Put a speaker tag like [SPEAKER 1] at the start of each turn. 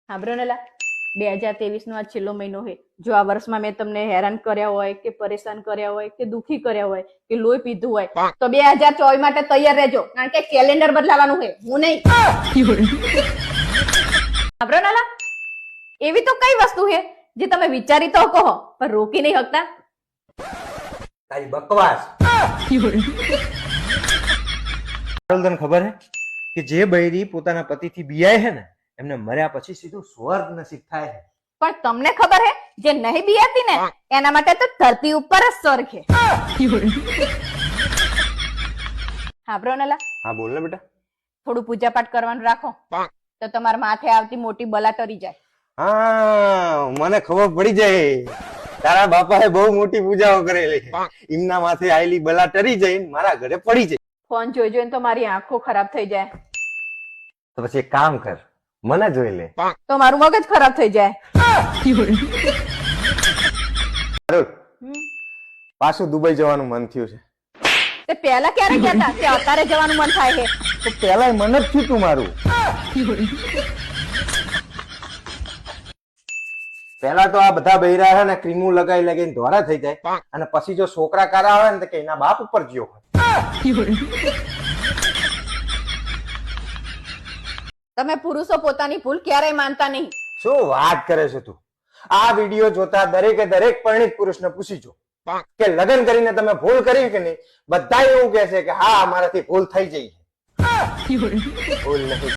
[SPEAKER 1] સાંભળો ને લા, 2023 નો આ છેલ્લો મહિનો છે. જો આ વર્ષમાં મેં તમને હેરાન કર્યા હોય કે પરેશાન કર્યા હોય કે દુખી કર્યા હોય કે લોહી પીધું હોય તો 2024 માટે તૈયાર રહેજો, કારણ કે કેલેન્ડર બદલાવાનું છે, હું નહીં. સાંભળો ને લા, એવી તો કઈ વસ્તુ છે જે તમે વિચારી તો કહો પણ રોકી નહીં શકતા?
[SPEAKER 2] તારી બકવાસ. તને ખબર હે કે જે બૈરી પોતાના પતિથી બિયાય છે ને એમને મર્યા પછી સીધું સ્વર્ગ નસીબ થાય છે.
[SPEAKER 1] પણ તમને ખબર હે જે નહીં બિયાતી ને એના માટે તો ધરતી ઉપર જ સ્વર્ગ છે. સાંભળો ને લા,
[SPEAKER 2] હા બોલ ને બેટા.
[SPEAKER 1] થોડું પૂજા પાઠ કરવાનું રાખો તો તમારા માથે આવતી મોટી બલા ટરી જાય.
[SPEAKER 2] હા મને ખબર પડી જાય, તારા બાપાએ બહુ મોટી પૂજાઓ કરેલી છે. એમના માથે આયેલી બલા ટરી જઈને મારા ઘરે પડી જાય.
[SPEAKER 1] ફોન જોઈ જોઈને તો મારી આંખો ખરાબ થઈ જાય.
[SPEAKER 2] તો પછી એક કામ કર, મને જોઈ લે
[SPEAKER 1] તો મારું મગજ ખરાબ થઈ જાય.
[SPEAKER 2] પાછું દુબઈ જવાનું મન થયું છે.
[SPEAKER 1] તે પહેલા ક્યારે કહેતા કે અત્યારે જવાનું મન થાય છે?
[SPEAKER 2] તો પેલા મને જ થયું તું મારું. પેલા તો આ બધા બૈરા છે ને ક્રીમો લગાઈ લગાઈને ધોરા થઈ જાય અને પછી જો છોકરા કારા આવે ને તો કે એના બાપ ઉપર ગયો.
[SPEAKER 1] તમે પુરુષો પોતાની ભૂલ ક્યારેય માનતા નહીં.
[SPEAKER 2] શું વાત કરે છે તું? આ વિડીયો જોતા દરેકે દરેક પરિણીત પુરુષને પૂછીજો કે લગ્ન કરીને તમે ભૂલ કરી કે નહીં. બધા એવું કહે છે કે હા અમારાથી ભૂલ થઈ જઈ. ભૂલ નહીં.